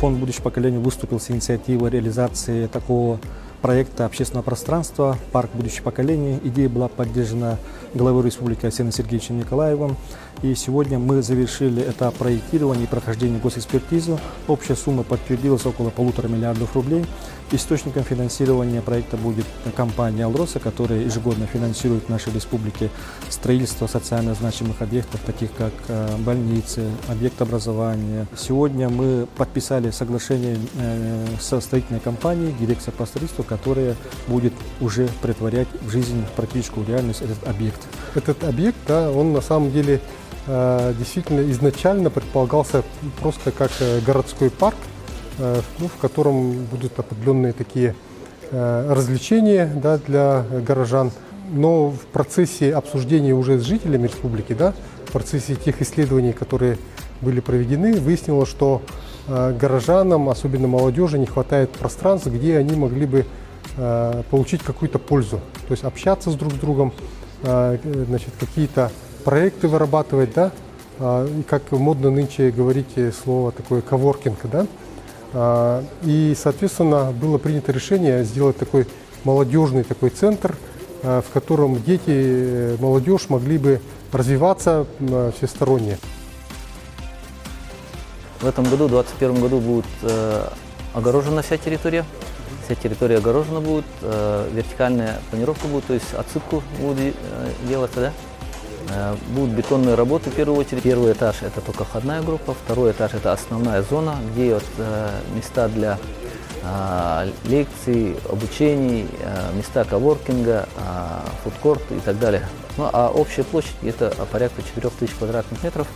Фонд «Будущее поколение» выступил с инициативой реализации такого проекта общественного пространства «Парк будущего поколения». Идея была поддержана главой республики Арсением Сергеевичем Николаевым. И сегодня мы завершили этап проектирования и прохождения госэкспертизы. Общая сумма подтвердилась около 1,5 миллиарда рублей. Источником финансирования проекта будет компания «Алроса», которая ежегодно финансирует в нашей республике строительство социально значимых объектов, таких как больницы, объекты образования. Сегодня мы подписали соглашение со строительной компанией, дирекция по строительству, которая будет уже претворять в жизнь, в практическую реальность этот объект. Этот объект, да, он на самом деле действительно изначально предполагался просто как городской парк, в котором будут определенные такие развлечения, да, для горожан. Но в процессе обсуждения уже с жителями республики, да, в процессе тех исследований, которые были проведены, выяснилось, что горожанам, особенно молодежи, не хватает пространств, где они могли бы получить какую-то пользу. То есть общаться с друг с другом, значит, какие-то проекты вырабатывать, да, и как модно нынче говорить слово такое коворкинг, да. И, соответственно, было принято решение сделать такой молодежный такой центр, в котором дети, молодежь могли бы развиваться всесторонне. В этом году, в 2021 году, будет огорожена вся территория. Вся территория огорожена будет, вертикальная планировка будет, то есть отсыпку будет делаться, да? Будут бетонные работы в первую очередь. Первый этаж – это только входная группа, второй этаж – это основная зона, где вот, места для лекций, обучений, места коворкинга, фудкорт и так далее. Ну а общая площадь – это порядка 4000 квадратных метров.